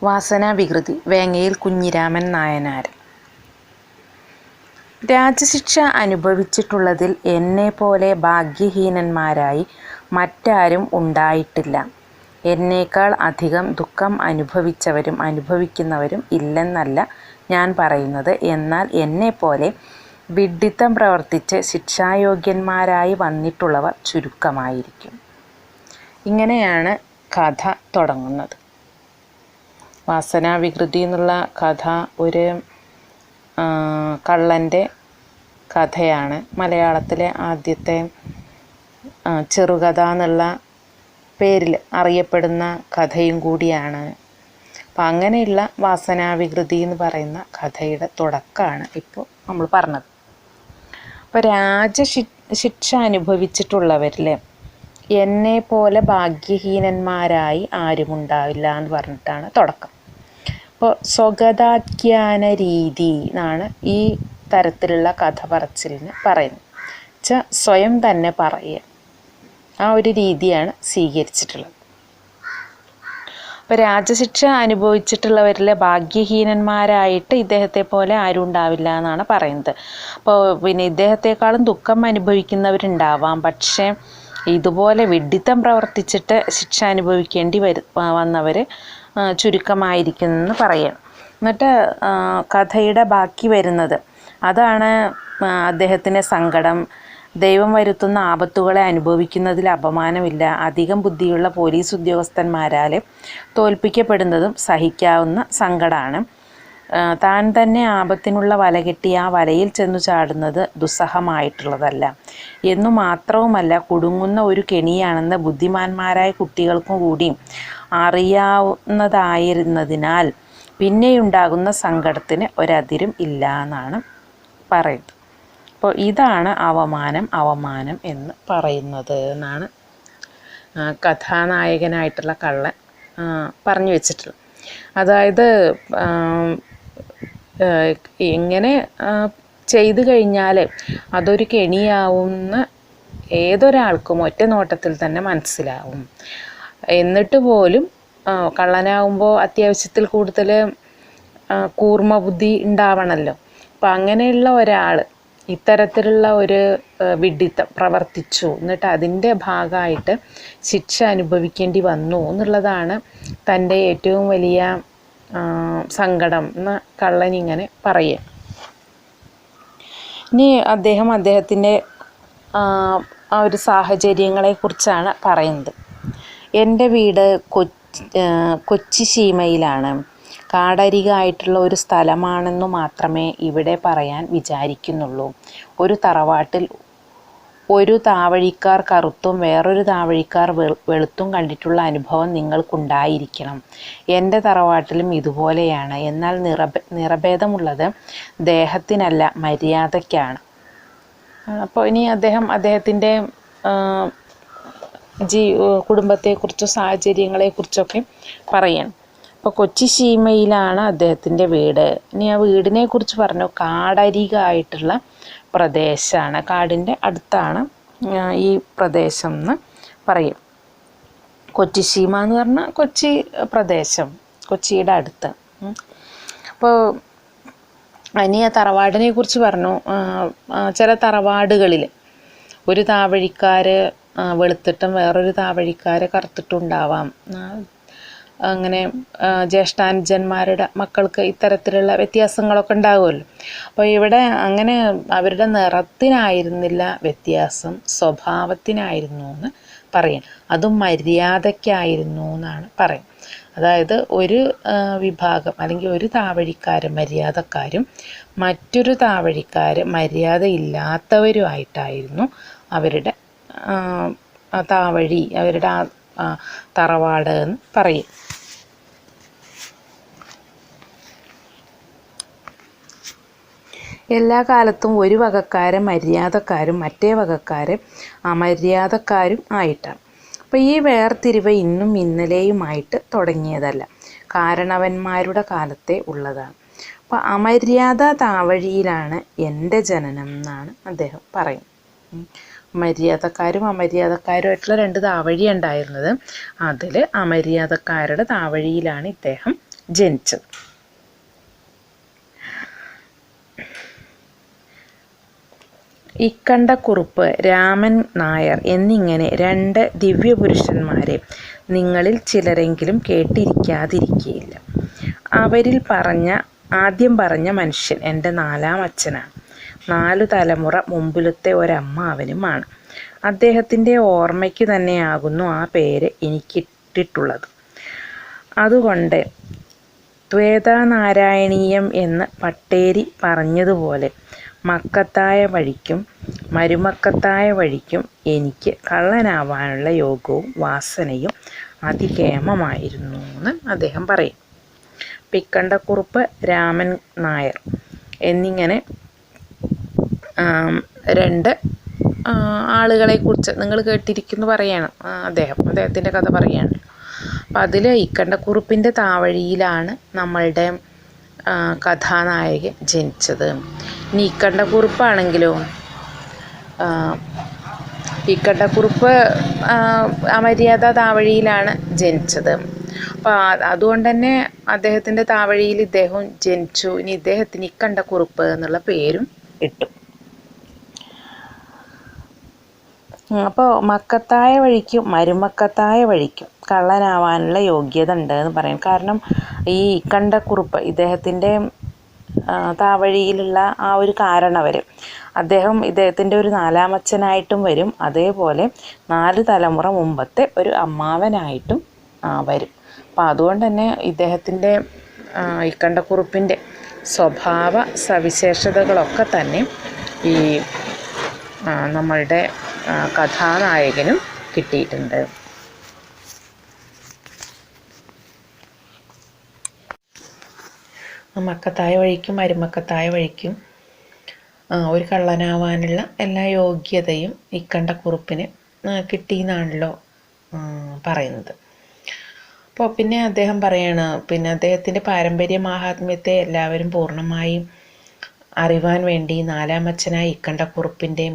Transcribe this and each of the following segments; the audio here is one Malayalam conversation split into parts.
വാസനാവികൃതി വേങ്ങയിൽ കുഞ്ഞിരാമൻ നായനാർ. രാജശിക്ഷ അനുഭവിച്ചിട്ടുള്ളതിൽ എന്നെപ്പോലെ ഭാഗ്യഹീനന്മാരായി മറ്റാരും ഉണ്ടായിട്ടില്ല. എന്നേക്കാൾ അധികം ദുഃഖം അനുഭവിച്ചവരും അനുഭവിക്കുന്നവരും ഇല്ലെന്നല്ല ഞാൻ പറയുന്നത്. എന്നാൽ എന്നെപ്പോലെ വിഡ്ഢിത്തം പ്രവർത്തിച്ച് ശിക്ഷായോഗ്യന്മാരായി വന്നിട്ടുള്ളവർ ചുരുക്കമായിരിക്കും. ഇങ്ങനെയാണ് കഥ തുടങ്ങുന്നത്. വാസനാവികൃതി എന്നുള്ള കഥ ഒരു കള്ളൻ്റെ കഥയാണ്. മലയാളത്തിലെ ആദ്യത്തെ ചെറുകഥ എന്നുള്ള പേരിൽ അറിയപ്പെടുന്ന കഥയും കൂടിയാണ്. അപ്പം അങ്ങനെയുള്ള വാസനാവികൃതി എന്ന് പറയുന്ന കഥയുടെ തുടക്കമാണ് ഇപ്പോൾ നമ്മൾ പറഞ്ഞത്. അപ്പോൾ രാജശിക്ഷ അനുഭവിച്ചിട്ടുള്ളവരിൽ എന്നെപ്പോലെ ഭാഗ്യഹീനന്മാരായി ആരുമുണ്ടാവില്ല എന്ന് പറഞ്ഞിട്ടാണ് തുടക്കം. അപ്പോൾ സ്വഗതാഖ്യാന രീതി എന്നാണ് ഈ തരത്തിലുള്ള കഥ പറച്ചിലിന് പറയുന്നത്. സ്വയം തന്നെ പറയുക, ആ ഒരു രീതിയാണ് സ്വീകരിച്ചിട്ടുള്ളത്. അപ്പോൾ രാജശിക്ഷ അനുഭവിച്ചിട്ടുള്ളവരിൽ ഭാഗ്യഹീനന്മാരായിട്ട് ഇദ്ദേഹത്തെ പോലെ ആരും ഉണ്ടാവില്ല എന്നാണ് പറയുന്നത്. അപ്പോൾ പിന്നെ ഇദ്ദേഹത്തെക്കാളും ദുഃഖം അനുഭവിക്കുന്നവരുണ്ടാവാം, പക്ഷേ ഇതുപോലെ വിഡ്ഢിത്തം പ്രവർത്തിച്ചിട്ട് ശിക്ഷ അനുഭവിക്കേണ്ടി വന്നവർ ചുരുക്കമായിരിക്കുമെന്ന് പറയണം. എന്നിട്ട് കഥയുടെ ബാക്കി വരുന്നത് അതാണ് അദ്ദേഹത്തിൻ്റെ സങ്കടം. ദൈവം വരുത്തുന്ന ആപത്തുകളെ അനുഭവിക്കുന്നതിൽ അപമാനമില്ല. അധികം ബുദ്ധിയുള്ള പോലീസ് ഉദ്യോഗസ്ഥന്മാരാൽ തോൽപ്പിക്കപ്പെടുന്നതും സഹിക്കാവുന്ന സങ്കടമാണ്. താൻ തന്നെ ആപത്തിനുള്ള വല കെട്ടി ആ വലയിൽ ചെന്നു ചാടുന്നത് ദുസ്സഹമായിട്ടുള്ളതല്ല എന്നു മാത്രവുമല്ല, കുടുങ്ങുന്ന ഒരു കെണിയാണെന്ന് ബുദ്ധിമാന്മാരായ കുട്ടികൾക്കും കൂടി അറിയാവുന്നതായിരുന്നതിനാൽ പിന്നെയുണ്ടാകുന്ന സങ്കടത്തിന് ഒരതിരും ഇല്ല എന്നാണ് പറയുന്നത്. അപ്പോൾ ഇതാണ് അവമാനം എന്ന് പറയുന്നത് എന്നാണ് കഥാനായകനായിട്ടുള്ള കള്ളൻ പറഞ്ഞു വെച്ചിട്ടുള്ളത്. അതായത് ഇങ്ങനെ ചെയ്തു കഴിഞ്ഞാൽ അതൊരു കെണിയാവുന്ന ഏതൊരാൾക്കും ഒറ്റ നോട്ടത്തിൽ തന്നെ മനസ്സിലാവും. എന്നിട്ട് പോലും കള്ളനാവുമ്പോൾ അത്യാവശ്യത്തിൽ കൂടുതൽ കൂർമ്മ ബുദ്ധി ഉണ്ടാവണമല്ലോ. അപ്പം അങ്ങനെയുള്ള ഒരാൾ ഇത്തരത്തിലുള്ള ഒരു വിഡ്ഢിത്തം പ്രവർത്തിച്ചു, എന്നിട്ട് അതിൻ്റെ ഭാഗമായിട്ട് ശിക്ഷ അനുഭവിക്കേണ്ടി വന്നു എന്നുള്ളതാണ് തൻ്റെ ഏറ്റവും വലിയ സങ്കടം എന്ന് കള്ളനിങ്ങനെ പറയുക. ഇനി അദ്ദേഹത്തിൻ്റെ ആ ഒരു സാഹചര്യങ്ങളെക്കുറിച്ചാണ് പറയുന്നത്. എൻ്റെ വീട് കൊച്ചി ശീമയിലാണ്. കാടരികായിട്ടുള്ള ഒരു സ്ഥലമാണെന്നു മാത്രമേ ഇവിടെ പറയാൻ വിചാരിക്കുന്നുള്ളൂ. ഒരു തറവാട്ടിൽ ഒരു താവഴിക്കാർ കറുത്തും വേറൊരു താവഴിക്കാർ വെളുത്തും കണ്ടിട്ടുള്ള അനുഭവം നിങ്ങൾക്കുണ്ടായിരിക്കണം. എൻ്റെ തറവാട്ടിലും ഇതുപോലെയാണ്. എന്നാൽ നിറഭേദമുള്ളത് ദേഹത്തിനല്ല, മര്യാദയ്ക്കാണ്. അപ്പോൾ ഇനി അദ്ദേഹത്തിൻ്റെ കുടുംബത്തെക്കുറിച്ചോ സാഹചര്യങ്ങളെക്കുറിച്ചൊക്കെ പറയണം. അപ്പോൾ കൊച്ചി ശീമയിലാണ് അദ്ദേഹത്തിൻ്റെ വീട്. ഇനി ആ വീടിനെ കുറിച്ച് പറഞ്ഞു, കാടരികായിട്ടുള്ള പ്രദേശമാണ്, കാടിൻ്റെ അടുത്താണ് ഈ പ്രദേശം എന്ന് പറയും. കൊച്ചി ശീമ എന്ന് പറഞ്ഞാൽ കൊച്ചി പ്രദേശം, കൊച്ചിയുടെ അടുത്ത്. അപ്പോൾ ഇനി ആ തറവാടിനെ കുറിച്ച് പറഞ്ഞു. ചില തറവാടുകളിൽ ഒരു താവഴിക്കാർ വെളുത്തിട്ടും വേറൊരു താവഴിക്കാർ കറുത്തിട്ടുണ്ടാവാം. അങ്ങനെ ജ്യേഷ്ഠാനുജന്മാരുടെ മക്കൾക്ക് ഇത്തരത്തിലുള്ള വ്യത്യാസങ്ങളൊക്കെ ഉണ്ടാകുമല്ലോ. അപ്പോൾ ഇവിടെ അങ്ങനെ അവരുടെ നിറത്തിനായിരുന്നില്ല വ്യത്യാസം, സ്വഭാവത്തിനായിരുന്നു എന്ന് പറയാം. അതും മര്യാദയ്ക്കായിരുന്നു എന്നാണ് പറയുന്നത്. അതായത് ഒരു വിഭാഗം അല്ലെങ്കിൽ ഒരു താവഴിക്കാർ മര്യാദക്കാരും മറ്റൊരു താവഴിക്കാർ മര്യാദയില്ലാത്തവരുമായിട്ടായിരുന്നു അവരുടെ താവഴി, അവരുടെ തറവാട് എന്ന് പറയും. എല്ലാ കാലത്തും ഒരു വകക്കാരെ മര്യാദക്കാരും മറ്റേ വകക്കാരെ അമര്യാദക്കാരും ആയിട്ടാണ്. അപ്പോൾ ഈ വേർതിരിവ് ഇന്നും ഇന്നലെയുമായിട്ട് തുടങ്ങിയതല്ല, കാരണവന്മാരുടെ കാലത്തെ ഉള്ളതാണ്. അപ്പോൾ അമര്യാദ താവഴിയിലാണ് എൻ്റെ ജനനം എന്നാണ് അദ്ദേഹം പറയുന്നത്. മര്യാദക്കാരും അമര്യാദക്കാരുമായിട്ടുള്ള 2 താവഴി ഉണ്ടായിരുന്നത്. അതിൽ അമര്യാദക്കാരുടെ താവഴിയിലാണ് ഇദ്ദേഹം ജനിച്ചത്. ഇക്കണ്ടക്കുറുപ്പ്, രാമൻ നായർ എന്നിങ്ങനെ 2 ദിവ്യപുരുഷന്മാരെ നിങ്ങളിൽ ചിലരെങ്കിലും കേട്ടിരിക്കാതിരിക്കയില്ല. അവരിൽ ആദ്യം പറഞ്ഞ മനുഷ്യൻ എൻ്റെ 4ാം അച്ഛനാണ്. 4 തലമുറ മുമ്പിലത്തെ ഒരമ്മാവനുമാണ്. അദ്ദേഹത്തിൻ്റെ ഓർമ്മയ്ക്ക് തന്നെയാകുന്നു ആ പേര് എനിക്കിട്ടിട്ടുള്ളത്. അതുകൊണ്ട് ത്വേതാനാരായണീയം എന്ന് പട്ടേരി പറഞ്ഞതുപോലെ മക്കത്തായ വഴിക്കും മരുമക്കത്തായ വഴിക്കും എനിക്ക് കള്ളനാവാനുള്ള യോഗവും വാസനയും അതികേമമായിരുന്നു എന്ന് അദ്ദേഹം പറയും. ഇക്കണ്ടക്കുറുപ്പ്, രാമൻ നായർ എന്നിങ്ങനെ 2 ആളുകളെക്കുറിച്ച് നിങ്ങൾ കേട്ടിരിക്കുന്നു പറയാണ് അദ്ദേഹത്തിൻ്റെ കഥ പറയാണ്. അപ്പം അതിൽ ഇക്കണ്ടക്കുറുപ്പിൻ്റെ താവഴിയിലാണ് നമ്മളുടെ കഥാനായകൻ ജനിച്ചത്. ഇനി ഇക്കണ്ടക്കുറുപ്പാണെങ്കിലോ, ഇക്കണ്ടക്കുറുപ്പ് അമര്യാദ താവഴിയിലാണ് ജനിച്ചത്. അപ്പോൾ അതുകൊണ്ട് തന്നെ അദ്ദേഹത്തിൻ്റെ താവഴിയിൽ ഇദ്ദേഹം ജനിച്ചു. ഇനി ഇദ്ദേഹത്തിന് ഇക്കണ്ടക്കുറുപ്പ് എന്നുള്ള പേരും ഇട്ടു. അപ്പോൾ മക്കത്തായ വഴിക്കും മരുമക്കത്തായ വഴിക്കും കള്ളനാവാനുള്ള യോഗ്യത ഉണ്ട് എന്ന് പറയും. കാരണം ഈ ഇക്കണ്ടക്കുറുപ്പ് ഇദ്ദേഹത്തിൻ്റെ താവഴിയിലുള്ള ആ ഒരു കാരണവർ ഇദ്ദേഹത്തിൻ്റെ ഒരു 4ാം അച്ഛനായിട്ടും വരും. അതേപോലെ 4 തലമുറ മുമ്പത്തെ ഒരു അമ്മാവനായിട്ടും വരും. അപ്പം അതുകൊണ്ട് തന്നെ ഇദ്ദേഹത്തിൻ്റെ ഇക്കണ്ടക്കുറുപ്പിൻ്റെ സ്വഭാവ സവിശേഷതകളൊക്കെ തന്നെ ഈ നമ്മളുടെ കഥാനായകനും കിട്ടിയിട്ടുണ്ട്. മക്കത്തായ വഴിക്കും മരുമക്കത്തായ വഴിക്കും ഒരു കള്ളനാവാനുള്ള എല്ലാ യോഗ്യതയും ഇക്കണ്ടക്കുറുപ്പിന് കിട്ടിയെന്നാണല്ലോ പറയുന്നത്. അപ്പോൾ പിന്നെ അദ്ദേഹം പറയാണ്, പിന്നെ അദ്ദേഹത്തിൻ്റെ പാരമ്പര്യ മാഹാത്മ്യത്തെ എല്ലാവരും പൂർണ്ണമായും അറിവാൻ വേണ്ടി 4ാം അച്ഛനായ ഇക്കണ്ടക്കുറുപ്പിൻ്റെ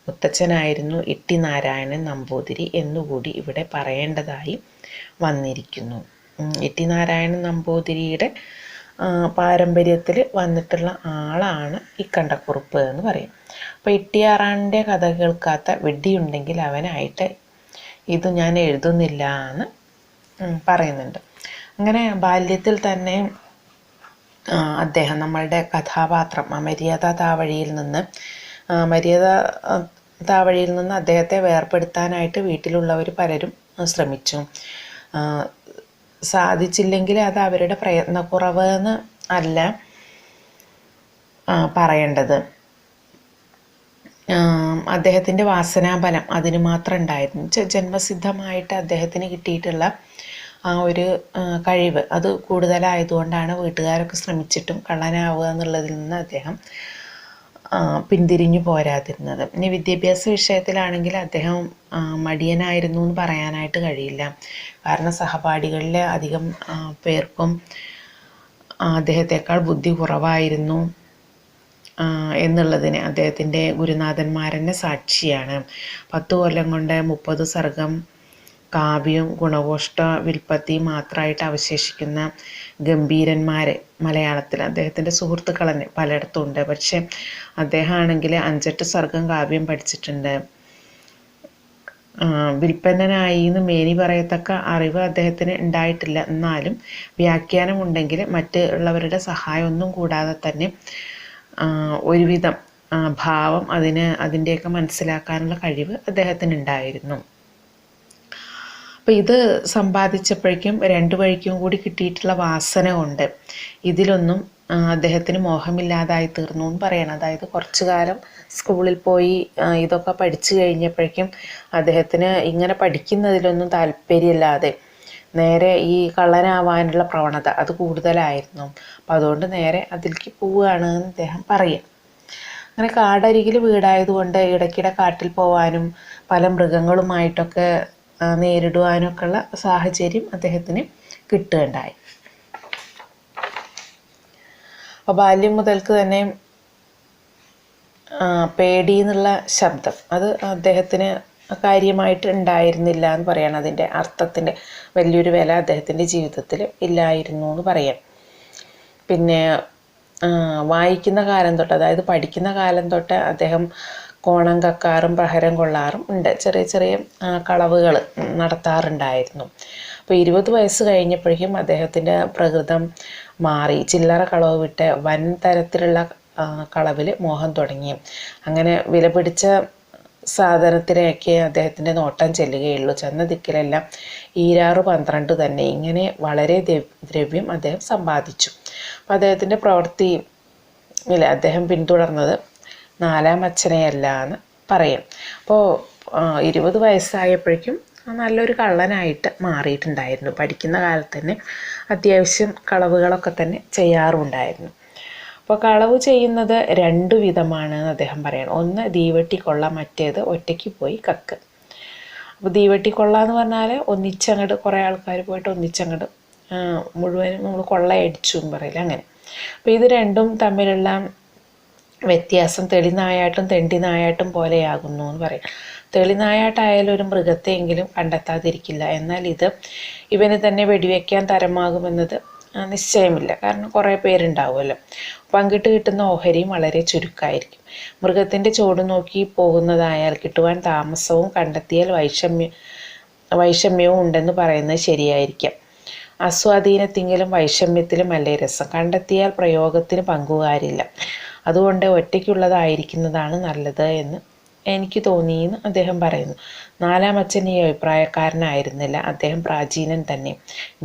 മുത്തച്ഛനായിരുന്നു ഇട്ടി നാരായണൻ നമ്പൂതിരി എന്നുകൂടി ഇവിടെ പറയേണ്ടതായി വന്നിരിക്കുന്നു. ഇട്ടി നാരായണൻ നമ്പൂതിരിയുടെ പാരമ്പര്യത്തിൽ വന്നിട്ടുള്ള ആളാണ് ഇക്കണ്ടക്കുറുപ്പ് എന്ന് പറയും. അപ്പോൾ ഇട്ടിയാറാണിൻ്റെ കഥ കേൾക്കാത്ത വെടിയുണ്ടെങ്കിൽ അവനായിട്ട് ഇത് ഞാൻ എഴുതുന്നില്ല എന്ന് പറയുന്നുണ്ട്. അങ്ങനെ ബാല്യത്തിൽ തന്നെ അദ്ദേഹം നമ്മളുടെ കഥാപാത്രം മര്യാദ താവഴിയിൽ നിന്ന് അദ്ദേഹത്തെ വേർപെടുത്താനായിട്ട് വീട്ടിലുള്ളവർ പലരും ശ്രമിച്ചു. സാധിച്ചില്ലെങ്കിൽ അത് അവരുടെ പ്രയത്നക്കുറവ് എന്ന് അല്ല പറയേണ്ടത്. അദ്ദേഹത്തിൻ്റെ വാസനാബലം അതിന് മാത്രം ഉണ്ടായിരുന്നു. ജന്മസിദ്ധമായിട്ട് അദ്ദേഹത്തിന് കിട്ടിയിട്ടുള്ള ആ ഒരു കഴിവ് അത് കൂടുതലായതുകൊണ്ടാണ് വീട്ടുകാരൊക്കെ ശ്രമിച്ചിട്ടും കള്ളനാവുക എന്നുള്ളതിൽ നിന്ന് അദ്ദേഹം പിന്തിരിഞ്ഞു പോരാതിരുന്നത്. ഇനി വിദ്യാഭ്യാസ വിഷയത്തിലാണെങ്കിൽ അദ്ദേഹം മടിയനായിരുന്നു എന്ന് പറയാനായിട്ട് കഴിയില്ല. കാരണം സഹപാഠികളിലെ അധികം പേർക്കും അദ്ദേഹത്തെക്കാൾ ബുദ്ധി കുറവായിരുന്നു എന്നുള്ളതിന് അദ്ദേഹത്തിൻ്റെ ഗുരുനാഥന്മാരെന്നെ സാക്ഷിയാണ്. 10 കൊല്ലം കൊണ്ട് 30 സർഗം കാവ്യവും ഗുണഘോഷ്ട വിൽപ്പത്തി മാത്രമായിട്ട് അവശേഷിക്കുന്ന ഗംഭീരന്മാർ മലയാളത്തിൽ അദ്ദേഹത്തിൻ്റെ സുഹൃത്തുക്കൾ തന്നെ പലയിടത്തും ഉണ്ട്. പക്ഷെ അദ്ദേഹമാണെങ്കിൽ 5-8 സർഗം കാവ്യം പഠിച്ചിട്ടുണ്ട്. വിൽപ്പന്നനായി എന്ന് മേനി പറയത്തക്ക അറിവ് അദ്ദേഹത്തിന് ഉണ്ടായിട്ടില്ല. എന്നാലും വ്യാഖ്യാനമുണ്ടെങ്കിൽ മറ്റുള്ളവരുടെ സഹായമൊന്നും കൂടാതെ തന്നെ ഒരുവിധം ഭാവം അതിൻ്റെയൊക്കെ മനസ്സിലാക്കാനുള്ള കഴിവ് അദ്ദേഹത്തിന് ഉണ്ടായിരുന്നു. അപ്പോൾ ഇത് സമ്പാദിച്ചപ്പോഴേക്കും 2 വഴിക്കും കൂടി കിട്ടിയിട്ടുള്ള വാസന കൊണ്ട് ഇതിലൊന്നും അദ്ദേഹത്തിന് മോഹമില്ലാതായി തീർന്നു എന്ന് പറയണം. അതായത് കുറച്ചു കാലം സ്കൂളിൽ പോയി ഇതൊക്കെ പഠിച്ചു കഴിഞ്ഞപ്പോഴേക്കും അദ്ദേഹത്തിന് ഇങ്ങനെ പഠിക്കുന്നതിലൊന്നും താല്പര്യമില്ലാതെ നേരെ ഈ കള്ളനാവാനുള്ള പ്രവണത അത് കൂടുതലായിരുന്നു. അപ്പം അതുകൊണ്ട് നേരെ അതിലേക്ക് പോവുകയാണ് എന്ന് അദ്ദേഹം പറയും. അങ്ങനെ കാടരികിൽ വീടായതുകൊണ്ട് ഇടയ്ക്കിടെ കാട്ടിൽ പോവാനും പല മൃഗങ്ങളുമായിട്ടൊക്കെ നേരിടുവാനൊക്കെയുള്ള സാഹചര്യം അദ്ദേഹത്തിന് കിട്ടുകയുണ്ടായി. അപ്പോൾ ബാല്യം മുതൽക്ക് തന്നെ പേടി എന്നുള്ള ശബ്ദം അത് അദ്ദേഹത്തിന് കാര്യമായിട്ട് ഉണ്ടായിരുന്നില്ല എന്ന് പറയണം. അതിൻ്റെ അർത്ഥത്തിൻ്റെ വലിയൊരു വില അദ്ദേഹത്തിൻ്റെ ജീവിതത്തിൽ ഇല്ലായിരുന്നു എന്ന് പറയാം. പിന്നെ വായിക്കുന്ന കാലം തൊട്ട്, അതായത് പഠിക്കുന്ന കാലം തൊട്ട് അദ്ദേഹം കോണം കക്കാറും പ്രഹരം കൊള്ളാറും ഉണ്ട്. ചെറിയ ചെറിയ കളവുകൾ നടത്താറുണ്ടായിരുന്നു. അപ്പോൾ 20 വയസ്സ് കഴിഞ്ഞപ്പോഴേക്കും അദ്ദേഹത്തിൻ്റെ പ്രകൃതം മാറി. ചില്ലറ കളവ് വിട്ട് വൻ തരത്തിലുള്ള കളവിൽ മോഹം തുടങ്ങി. അങ്ങനെ വില പിടിച്ച സാധനത്തിലേക്ക് അദ്ദേഹത്തിൻ്റെ നോട്ടം ചെല്ലുകയുള്ളൂ. ചെന്ന ദിക്കിലെല്ലാം ഈരാറ് 12 തന്നെ. ഇങ്ങനെ വളരെ ദ്രവ്യം അദ്ദേഹം സമ്പാദിച്ചു. അപ്പോൾ അദ്ദേഹത്തിൻ്റെ പ്രവൃത്തിയിൽ അദ്ദേഹം പിന്തുടർന്നത് 4-ാം അച്ഛനെയല്ല എന്ന് പറയും. അപ്പോൾ 20 വയസ്സായപ്പോഴേക്കും നല്ലൊരു കള്ളനായിട്ട് മാറിയിട്ടുണ്ടായിരുന്നു. പഠിക്കുന്ന കാലത്ത് തന്നെ അത്യാവശ്യം കളവുകളൊക്കെ തന്നെ ചെയ്യാറുണ്ടായിരുന്നു. അപ്പോൾ കളവ് ചെയ്യുന്നത് 2 വിധമാണ് എന്ന് അദ്ദേഹം പറയണം. ഒന്ന് തീവെട്ടിക്കൊള്ള, മറ്റേത് ഒറ്റയ്ക്ക് പോയി കക്ക്. അപ്പോൾ തീവെട്ടിക്കൊള്ള എന്ന് പറഞ്ഞാൽ ഒന്നിച്ചങ്ങോട്ട് കുറേ ആൾക്കാർ പോയിട്ട് ഒന്നിച്ചങ്ങോട്ട് മുഴുവനും നമ്മൾ കൊള്ളയടിച്ചു എന്ന് പറയില്ല, അങ്ങനെ. അപ്പോൾ ഇത് രണ്ടും തമ്മിലുള്ള വ്യത്യാസം തെളിനായാട്ടും തെണ്ടിനായാട്ടും പോലെയാകുന്നു എന്ന് പറയും. തെളിനായാട്ടായാലും ഒരു മൃഗത്തെയെങ്കിലും കണ്ടെത്താതിരിക്കില്ല. എന്നാൽ ഇവന് തന്നെ വെടിവെക്കാൻ തരമാകുമെന്നത് നിശ്ചയമില്ല. കാരണം കുറേ പേരുണ്ടാവുമല്ലോ. പങ്കിട്ട് കിട്ടുന്ന ഓഹരിയും വളരെ ചുരുക്കമായിരിക്കും. മൃഗത്തിൻ്റെ ചോട് നോക്കി പോകുന്നതായാൽ കിട്ടുവാൻ താമസവും കണ്ടെത്തിയാൽ വൈഷമ്യവും ഉണ്ടെന്ന് പറയുന്നത് ശരിയായിരിക്കാം. ആസ്വാധീനത്തിങ്കിലും വൈഷമ്യത്തിലും അല്ലേ രസം. കണ്ടെത്തിയാൽ പ്രയോഗത്തിന് പങ്കുകാരില്ല. അതുകൊണ്ട് ഒറ്റയ്ക്കുള്ളതായിരിക്കുന്നതാണ് നല്ലത് എന്ന് എനിക്ക് തോന്നിയെന്ന് അദ്ദേഹം പറയുന്നു. 4-ാം അച്ഛൻ ഈ അഭിപ്രായക്കാരനായിരുന്നില്ല. അദ്ദേഹം പ്രാചീനൻ തന്നെ,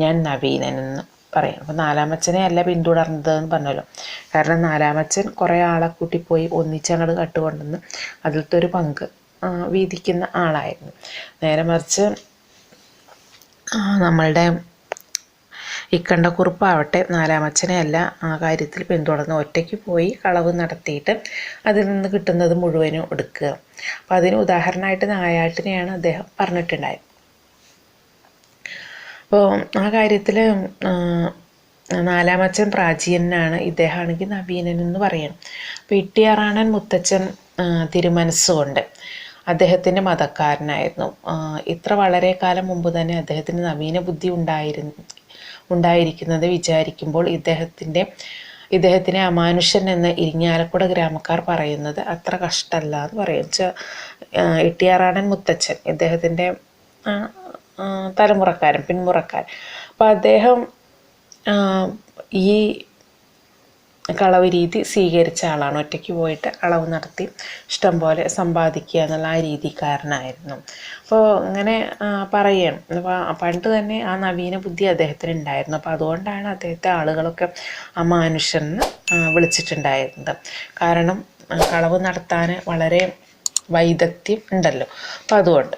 ഞാൻ നവീനനെന്ന് പറയും. അപ്പോൾ 4-ാം അച്ഛനെ അല്ല പിന്തുടർന്നത് എന്ന് പറഞ്ഞല്ലോ. കാരണം 4-ാം അച്ഛൻ കുറേ ആളെ കൂട്ടിപ്പോയി ഒന്നിച്ചങ്ങട് കട്ടുകൊണ്ടെന്ന് അതിലത്തെ ഒരു പങ്ക് വീതിക്കുന്ന ആളായിരുന്നു. നേരെ മറിച്ച് നമ്മളുടെ ഇക്കണ്ടക്കുറുപ്പാവട്ടെ 4-ാം അച്ഛനെ അല്ല ആ കാര്യത്തിൽ പിന്തുടർന്ന് ഒറ്റയ്ക്ക് പോയി കളവ് നടത്തിയിട്ട് അതിൽ നിന്ന് കിട്ടുന്നത് മുഴുവനും എടുക്കുക. അപ്പോൾ അതിന് ഉദാഹരണമായിട്ട് നായാട്ടിനെയാണ് അദ്ദേഹം പറഞ്ഞിട്ടുണ്ടായത്. അപ്പോൾ ആ കാര്യത്തിൽ 4-ാം അച്ഛൻ പ്രാചീനനാണ്, ഇദ്ദേഹമാണെങ്കിൽ നവീനൻ എന്ന് പറയണം. അപ്പോൾ ഇട്ടിയാറാണൻ മുത്തച്ഛൻ തിരുമനസ്സുകൊണ്ട് അദ്ദേഹത്തിൻ്റെ മതക്കാരനായിരുന്നു. ഇത്ര വളരെ കാലം മുമ്പ് തന്നെ അദ്ദേഹത്തിന് നവീന ബുദ്ധി ഉണ്ടായിരിക്കുന്നത് വിചാരിക്കുമ്പോൾ ഇദ്ദേഹത്തിനെ അമാനുഷൻ എന്ന് ഇരിങ്ങാലക്കുട ഗ്രാമക്കാർ പറയുന്നത് അത്ര കഷ്ടമല്ല എന്ന് പറയും. ഇട്ടിയാറാണൻ മുത്തച്ഛൻ ഇദ്ദേഹത്തിൻ്റെ പിന്മുറക്കാരൻ. അപ്പോൾ അദ്ദേഹം ഈ കളവ് രീതി സ്വീകരിച്ച ആളാണ്. ഒറ്റയ്ക്ക് പോയിട്ട് കളവ് നടത്തി ഇഷ്ടം പോലെ സമ്പാദിക്കുക എന്നുള്ള ആ രീതിക്കാരനായിരുന്നു. അപ്പോൾ ഇങ്ങനെ പറയണം. അപ്പോൾ പണ്ട് തന്നെ ആ നവീന ബുദ്ധി അദ്ദേഹത്തിന് ഉണ്ടായിരുന്നു. അപ്പോൾ അതുകൊണ്ടാണ് അദ്ദേഹത്തെ ആളുകളൊക്കെ അമാനുഷെന്ന് വിളിച്ചിട്ടുണ്ടായിരുന്നത്. കാരണം കളവ് നടത്താൻ വളരെ വൈദഗ്ധ്യം ഉണ്ടല്ലോ. അപ്പോൾ അതുകൊണ്ട്